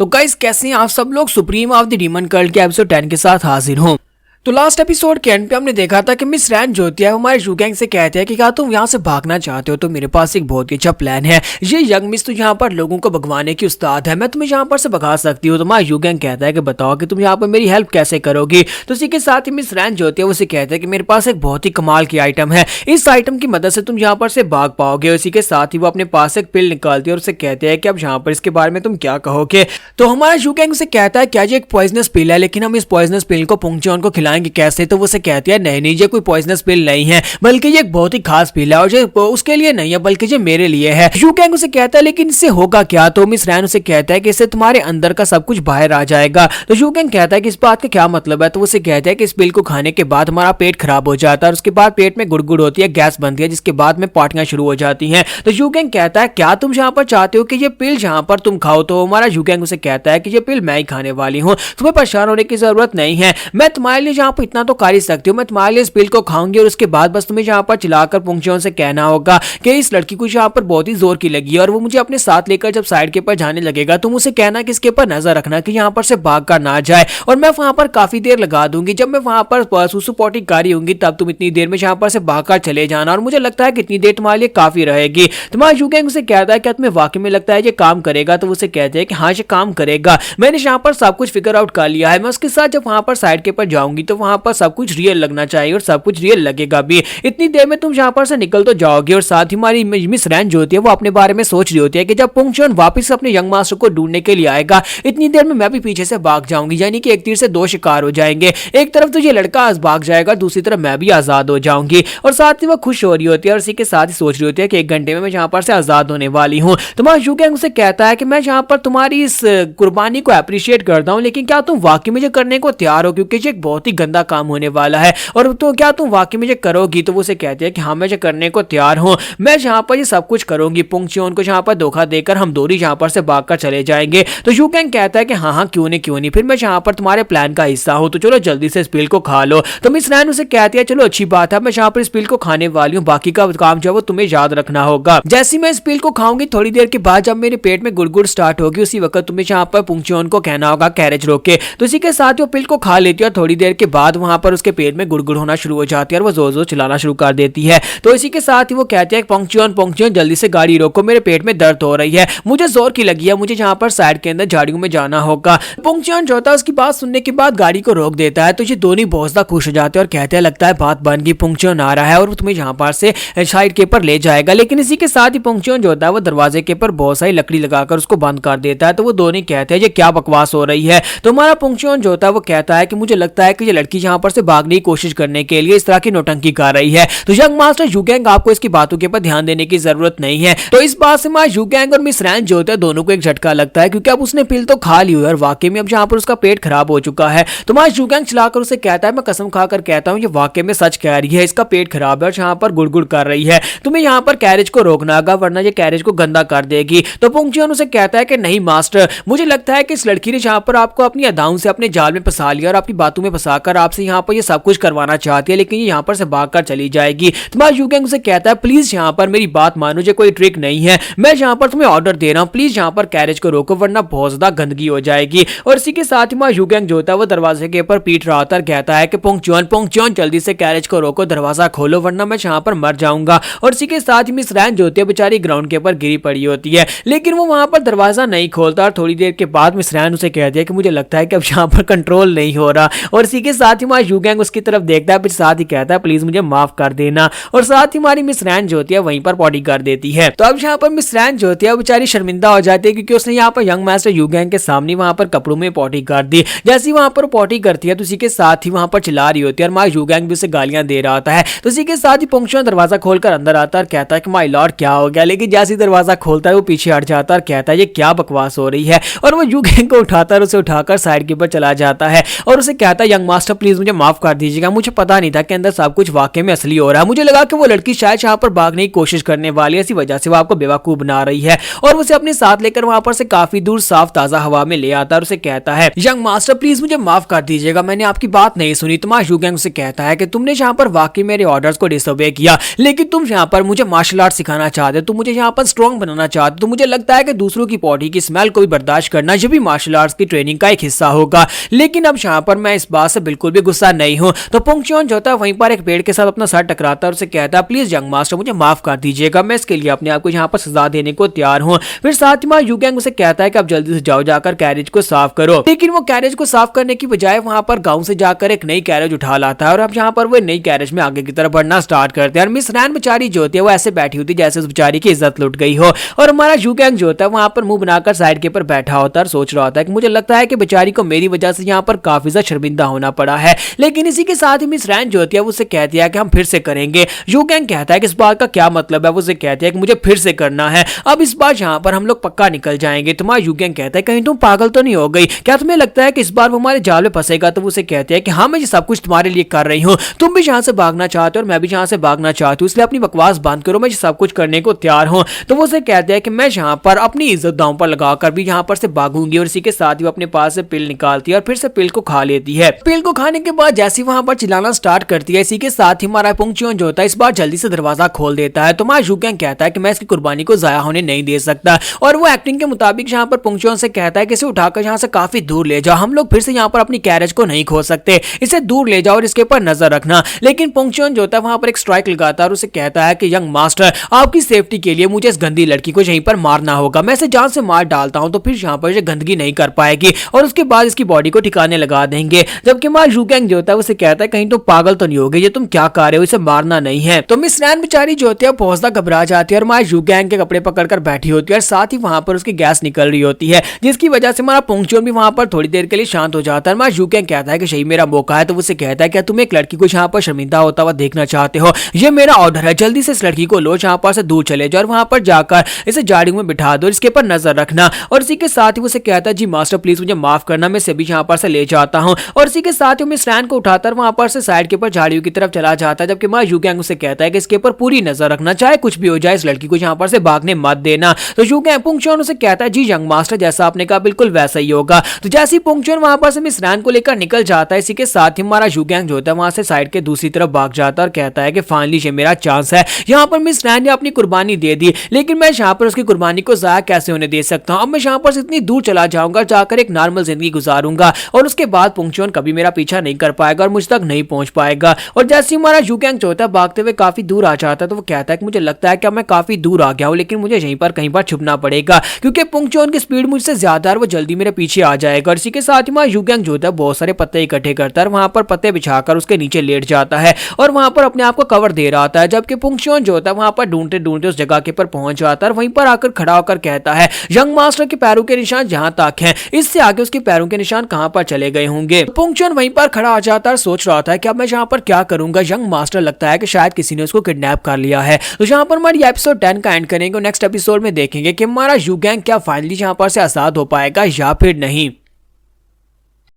तो गाइस कैसे हैं आप सब लोग। Supreme of the demon cult के एपिसोड 10 के साथ हाजिर हूँ। तो लास्ट एपिसोड के एंड पे हमने देखा था कि मिस रैन जो होती है हमारे जू गैंग से कहते हैं कि क्या तुम यहाँ से भागना चाहते हो तो मेरे पास एक बहुत ही अच्छा प्लान है। ये यंग मिस तो यहाँ पर लोगों को भगवाने की उस्ताद है, मैं तुम्हें यहाँ पर से भगा सकती हूँ। तो हमारा जू गैंग कहता है कि बताओ कि तुम यहाँ पर मेरी हेल्प कैसे करोगी। तो इसी के साथ ही मिस रैन जो होती है उसे कहते हैं कि मेरे पास एक बहुत ही कमाल की आइटम है, इस आइटम की मदद से तुम यहाँ पर से भाग पाओगे। इसी के साथ ही वो अपने पास एक पिल निकालती है और उसे कहते हैं कि अब यहाँ पर इसके बारे में तुम क्या कहोगे। तो हमारा जू गैंग उसे कहता है क्या ये एक पॉइजनस पिल है, लेकिन हम इस पॉइजनस पिल को पुंगचौन को खिलाएंगे कैसे। तो वो कहती है नहीं ये कोई पॉइजनस पिल नहीं है, बल्कि ये एक बहुत ही खास पिल है और ये उसके लिए नहीं है बल्कि ये मेरे लिए है। जू गैंग उसे कहता है लेकिन इससे होगा क्या। तो मिस रैन उसे कहता है कि इससे तुम्हारे अंदर का सब कुछ बाहर आ जाएगा। तो जू गैंग कहता है कि इस बात का क्या मतलब है। तो उसे कहता है कि इस पिल को खाने के बाद हमारा पेट खराब हो जाता है और उसके बाद पेट में गुड़गुड़ होती है, गैस बनती है, जिसके बाद में पार्टियां शुरू हो जाती हैं। तो जू गैंग कहता है क्या तुम यहाँ पर चाहते हो कि ये पिल जहाँ पर तुम खाओ। तो हमारा जू गैंग उसे कहता है कि ये पिल मैं ही खाने वाली हूँ, तुम्हें परेशान होने की जरूरत नहीं है, मैं तुम्हारे लिए यहाँ पर इतना तो कर ही सकती हूँ, मैं तुम्हारे लिए इस पिल को खाऊंगी और उसके बाद बस तुम्हें यहाँ पर चिल्लाकर पुंगचौन से कहना होगा कि इस लड़की को यहाँ पर बहुत ही जोर की लगी है और वो मुझे अपने साथ लेकर जब साइड के ऊपर जाने लगेगा तुम उसे कहना कि इसके ऊपर नजर रखना कि यहाँ पर से भाग कर ना जाए और मैं वहां पर काफी देर लगा दूंगी। जब मैं वहां पर सुसु पॉटी कारी होंगी तब तुम इतनी देर में यहाँ पर से भाग कर चले जाना और मुझे लगता है कि इतनी देर तुम्हारे लिए काफी रहेगी। तुम्हारा जू गैंग उसे कहता है क्या तुम्हें वाकई में लगता है ये काम करेगा। तो उसे कहते हैं कि हाँ ये काम करेगा, मैंने यहाँ पर सब कुछ फिगर आउट कर लिया है, मैं उसके साथ जब वहां पर साइड के ऊपर जाऊंगी तो वहां पर सब कुछ रियल लगना चाहिए और सब कुछ रियल लगेगा भी। इतनी देर में तुम यहाँ पर से निकल तो जाओगे और साथ ही हमारी मिस रैन जो होती है वो अपने बारे में सोच रही होती है कि जब पुंगचौन वापस अपने यंग मास्टर को ढूंढने के लिए आएगा इतनी देर में मैं भी पीछे से भाग जाऊंगी, यानी कि एक तीर से दो शिकार हो जाएंगे। एक तरफ तो ये लड़का भाग जाएगा, दूसरी तरफ मैं भी आजाद हो जाऊंगी। और साथ ही वो खुश हो रही होती है और इसी के साथ ही सोच रही होती है कि एक घंटे में मैं यहाँ पर से आजाद होने वाली हूँ। तुम्हारा जू गैंग उसे कहता है कि मैं यहाँ पर तुम्हारी इस कुर्बानी को अप्रिशिएट करता हूँ, लेकिन क्या तुम वाकई में ये करने को तैयार हो, क्योंकि ये एक बहुत ही गंदा काम होने वाला है और तो क्या तुम वाकई में ये करोगी। तो वो उसे कहते हैं कि हाँ मैं ये करने को तैयार हूँ, मैं यहाँ पर ये सब कुछ करूंगी, पुंगचौन को यहाँ पर धोखा देकर हम दोनों यहाँ पर से भागकर चले जाएंगे। तो जू गैंग कहता है कि हाँ क्यों नहीं, फिर मैं यहाँ पर तुम्हारे प्लान का हिस्सा हूँ, तो चलो जल्दी से इस पिल को खा लो। तो मिस रैन उसे कहती है चलो अच्छी बात है, मैं यहाँ पर इस पिल को खाने वाली हूँ, बाकी का काम जो है वो तुम्हें याद रखना होगा। जैसे मैं इस पिल को खाऊंगी थोड़ी देर के बाद जब मेरे पेट में गुड़गुड़ स्टार्ट होगी उसी वक्त तुम्हें यहाँ पर पुंगचौन को कहना होगा कैरेज रोके। तो इसी के साथ वो पिल को खा लेती है और थोड़ी देर के बाद वहां पर उसके पेट में गुड़गुड़ होना शुरू हो जाती है और वो जोर जोर चिल्लाना शुरू कर देती है। तो इसी के साथ ही वो कहते हैं पुंगचौन जल्दी से गाड़ी रोको, मेरे पेट में दर्द हो रही है, मुझे जोर की लगी है, मुझे यहाँ पर साइड के अंदर झाड़ियों में जाना होगा। पुंगचौन जो होता है उसकी बात सुनने के बाद गाड़ी को रोक देता है। तो ये दोनों बहुत ज्यादा खुश हो जाते हैं और कहते हैं लगता है बात बन गई, पुंगचौन आ रहा है और वो तुम्हें यहाँ पर से साइड के ऊपर ले जाएगा। लेकिन इसी के साथ ही पुंगचौन जो होता है वो दरवाजे के ऊपर बहुत सारी लकड़ी लगाकर उसको बंद कर देता है। तो वो दोनों कहते हैं ये क्या बकवास हो रही है। तो हमारा पुंगचौन जो होता है वो कहता है कि मुझे लगता है कि ये लड़की यहाँ पर से भागने की कोशिश करने के लिए इस तरह की नौटंकी कर रही है। तो यंग मास्टर जू गैंग आपको इसकी बातों के ऊपर ध्यान देने की जरूरत नहीं है। तो इस बात से हमारा जू गैंग और मिस रैन जो होता है दोनों को एक झटका लगता है, क्योंकि अब उसने पिल तो खा ली और वाकई में अब यहाँ पर उसका पेट खराब हो चुका है। तो हमारा जू गैंग चलाकर उसे कहता है मैं कसम खाकर कहता हूँ ये वाकई में सच कह रही है, इसका पेट खराब है और यहाँ पर गुड़गुड़ कर रही है, तुम्हें यहाँ पर कैरेज को रोकना होगा वरना ये कैरेज को गंदा कर देगी। तो पुंगचौन उसे कहता है कि नहीं मास्टर, मुझे लगता है कि इस लड़की ने यहाँ पर आपको अपनी अदाओं से अपने जाल में फंसा लिया और आपकी बातों में फंसाकर आपसे यहाँ पर ये सब कुछ करवाना चाहती है, लेकिन ये यहाँ पर से भागकर चली जाएगी। तुम्हारा जू गैंग उसे कहता है प्लीज यहाँ पर मेरी बात मानो, ये कोई ट्रिक नहीं है, मैं यहाँ पर तुम्हें ऑर्डर दे रहा हूँ, प्लीज यहाँ पर कैरेज को रोको वरना बहुत ज्यादा गंदगी हो जाएगी। और इसी के साथ ही हमारा जू गैंग जो होता है वो दरवाजे के ऊपर पीट रहा था, कहता है कि पुंगचौन जल्दी से कैरेज को रोको, दरवाजा खोलो वरना मैं यहाँ पर मर जाऊंगा। और इसी के साथ ही मिस रैन जो होती है बेचारी ग्राउंड के ऊपर गिरी पड़ी होती है, लेकिन वो वहां पर दरवाजा नहीं खोलता और थोड़ी देर के बाद मिस रैन उसे कहती है कि मुझे लगता है कि अब यहाँ पर कंट्रोल नहीं हो रहा। और इसी के साथ ही हमारा जू गैंग उसकी तरफ देखता है, फिर साथ ही कहता है प्लीज मुझे माफ कर देना। और साथ ही हमारी मिस रैन जो होती है वहीं पर पॉटी कर देती है। तो अब यहाँ पर मिस रैन जो होती है बेचारी शर्मिंदा हो जाती है, क्योंकि उसने यहाँ पर यंग मास्टर जू गैंग के सामने वहां पर कपड़ों में पॉटी कर दी। जैसी वहां पर पॉटी करती है तो उसी के साथ ही वहां पर चिल्ला रही होती है और हमारा जू गैंग भी उसे गालियां दे रहा होता है। तो उसी के साथ ही पुंगचौन दरवाजा खोलकर अंदर आता है और कहता है कि माय लॉर्ड क्या हो गया, लेकिन जैसे दरवाजा खोलता है वो पीछे हट जाता है और कहता है ये क्या बकवास हो रही है। और वो जू गैंग को उठाता है, उसे उठाकर साइड के ऊपर चला जाता है और उसे कहता है यंग मास्टर मास्टर प्लीज मुझे माफ कर दीजिएगा, मुझे पता नहीं था कि अंदर सब कुछ वाकई में असली हो रहा है। मुझे लगा कि वो लड़की शायद यहाँ पर भागने की कोशिश करने वाली है, इसी वजह से वो आपको बेवकूफ बना रही है। और उसे अपने साथ लेकर वहां पर से काफी दूर साफ ताजा हवा में ले आता है और उसे कहता है यंग मास्टर प्लीज मुझे माफ कर दीजिएगा, मैंने आपकी बात नहीं सुनी। तो यू गैंग उसे कहता है कि तुमने यहाँ पर वाकई मेरे ऑर्डर्स को डिसोबे किया, लेकिन तुम यहाँ पर मुझे मार्शल आर्ट सिखाना चाहते हो, तुम मुझे यहाँ पर स्ट्रॉन्ग बनाना चाहते हो। तो मुझे लगता है कि दूसरों की बॉडी की स्मेल को भी बर्दाश्त करना ये भी मार्शल आर्ट्स की ट्रेनिंग का एक हिस्सा होगा। लेकिन अब यहाँ पर मैं इस बात से बिल्कुल भी गुस्सा नहीं हूँ। तो पुंगचुआन जो होता है वहीं पर एक पेड़ के साथ अपना सर टकराता है और उसे कहता है प्लीज यंग मास्टर मुझे माफ कर दीजिएगा, मैं इसके लिए अपने आप को यहाँ पर सजा देने को तैयार हूँ। फिर साथ ही यू गैंग उसे कहता है कि अब जल्दी से जाओ, जाकर कैरेज को साफ करो। लेकिन वो कैरेज को साफ करने की बजाय वहां पर गांव से जाकर एक नई कैरेज उठा लाता है और अब यहाँ पर वो नई कैरेज में आगे की तरफ बढ़ना स्टार्ट करते हैं। और मिस रैन बेचारी जो होती है वो ऐसे बैठी होती है जैसे उस बेचारी की इज्जत लुट गई हो। और हमारा यू गैंग जो होता है वहां पर मुंह बनाकर साइड के ऊपर बैठा होता है और सोच रहा होता है कि मुझे लगता है कि बेचारी को मेरी वजह से यहाँ पर काफी ज्यादा शर्मिंदा होना पड़ा है। लेकिन इसी के साथ ही मिस रैन जो होती है वो उसे कहती है कि हम फिर से करेंगे। यू गैंग कहता है कि इस बात का क्या मतलब है, वो उसे कहती है कि मुझे फिर से करना है, अब इस बार यहाँ पर हम लोग पक्का निकल जाएंगे। तुम्हारा यू गैंग कहता है कहीं तुम पागल तो नहीं हो गई, क्या तुम्हें लगता है कि इस बार वो हमारे जाल में फंसेगा। तो वो उसे कहती है कि हाँ मैं ये सब कुछ तुम्हारे लिए कर रही हूँ, तुम भी यहाँ से भागना चाहते हो और मैं भी यहाँ से भागना चाहती हूँ, इसलिए अपनी बकवास बंद करो, मैं ये सब कुछ करने को तैयार हूँ। तो वो उसे कहते हैं कि मैं यहाँ पर अपनी इज्जत दांव पर लगाकर भी यहाँ पर से भागूंगी। और इसी के साथ ही वो अपने पास से पिल निकालती है और फिर से पिल को खा लेती है। पिल को खाने के बाद जैसे वहां पर चिल्लाना स्टार्ट करती है, इसी के साथ ही हमारा पुंगचुआन जो होता है इस बार जल्दी से दरवाजा खोल देता है। तो हमारा यू गैंग कहता है कि मैं इसकी कुर्बानी को जाया होने नहीं दे सकता। और वो एक्टिंग के मुताबिक यहाँ पर पुंगचुआन से कहता है कि इसे उठाकर यहाँ से काफी दूर ले जाओ, हम लोग फिर से यहाँ पर अपनी कैरेज को नहीं खो सकते, इसे दूर ले जाओ और इसके ऊपर नजर रखना। लेकिन पुंगचुआन जो होता है वहां पर एक स्ट्राइक लगाता है और उसे कहता है कि यंग मास्टर आपकी सेफ्टी के लिए मुझे इस गंदी लड़की को यहीं पर मारना होगा, मैं इसे जान से मार डालता हूं तो फिर यहाँ पर गंदगी नहीं कर पाएगी और उसके बाद इसकी बॉडी को ठिकाने लगा देंगे। जबकि हमारा यू गैंग जो होता है उसे कहता है कहीं तो पागल तो नहीं हो गई, ये तुम क्या कर रहे हो, इसे मारना नहीं है। तो मिस रैन बेचारी जो होती है बहुत ज्यादा घबरा जाती है और हमारे यू गैंग के कपड़े पकड़कर बैठी होती है और साथ ही वहां पर उसकी गैस निकल रही होती है, जिसकी वजह से हमारा पुंगचुआन भी वहां पर थोड़ी देर के लिए शांत हो जाता है। हमारा यू गैंग कहता है कि सही मेरा मौका है। तो उसे कहता है कि तुम एक लड़की को यहाँ पर शर्मिंदा होता हुआ देखना चाहते हो, ये मेरा ऑर्डर है, जल्दी से इस लड़की को लो, यहाँ पर से दूर चले जाओ और वहां पर जाकर इसे झाड़ियों में बिठा दो, इसके ऊपर नजर रखना। और इसी के साथ ही उसे कहता है जी मास्टर प्लीज मुझे माफ करना, मैं इसे भी यहाँ पर से ले जाता हूँ। और इसी के साथ ही मिस रैन को उठाकर वहां पर से साइड के ऊपर झाड़ियों की तरफ चला जाता है। जबकि हमारा यू गैंग उसे कहता है कि इसके ऊपर पूरी नजर रखना, चाहे कुछ भी हो जाए, इस लड़की को यहाँ पर से भागने मत देना। तो यू गैंग पुंगचुआन उसे कहता है जी यंग मास्टर जैसा आपने कहा बिल्कुल वैसा ही होगा। तो जैसे ही पुंगचुआन वहां पर से मिस रैन को लेकर निकल जाता है, इसी के साथ ही हमारा यू गैंग जो होता है वहां से साइड के दूसरी तरफ भाग जाता है और कहता है कि फाइनली ये मेरा चांस है, यहाँ पर मिस रैन ने अपनी कुर्बानी दे दी, लेकिन मैं यहाँ पर उसकी कुर्बानी को जाया कैसे होने दे सकता हूँ। अब मैं यहाँ पर से इतनी दूर चला जाऊंगा, जाकर एक नॉर्मल जिंदगी गुजारूंगा और उसके बाद पुंगचुआन कभी मेरा पीछा नहीं कर पाएगा और मुझ तक नहीं पहुंच पाएगा। और जैसे ही हमारा यू गैंग जो होता है भागते हुए काफी दूर आ जाता है, तो वो कहता है कि मुझे लगता है कि मैं काफी दूर आ गया हूँ, लेकिन मुझे यहीं पर कहीं पर छुपना पड़ेगा क्योंकि पुंगचुआन की स्पीड मुझसे ज्यादा है, वो जल्दी मेरे पीछे आ जाएगा। और इसी के साथ ही हमारा यू गैंग जो होता है बहुत सारे पत्ते इकट्ठे करता है, वहां पर पत्ते बिछाकर उसके नीचे लेट जाता है और वहां पर अपने आप को कवर दे रहा था। जबकि पुंगचुआन जो होता है वहां पर ढूंढते ढूंढते उस जगह के पर पहुंच जाता है और वहीं पर आकर खड़ा होकर कहता है यंग मास्टर के पैरों के निशान जहां तक हैं, इससे आगे उसके पैरों के निशान कहां पर चले गए होंगे। पुंगचुआन वहीं पर खड़ा आ जाता है और सोच रहा था कि अब मैं यहाँ पर क्या करूंगा। यंग मास्टर लगता है कि शायद किसी ने उसको किडनैप कर लिया है। तो यहाँ पर हमारी एपिसोड 10 का एंड करेंगे। नेक्स्ट एपिसोड में देखेंगे कि हमारा यू गैंग क्या फाइनली यहाँ पर से आजाद हो पाएगा या फिर नहीं।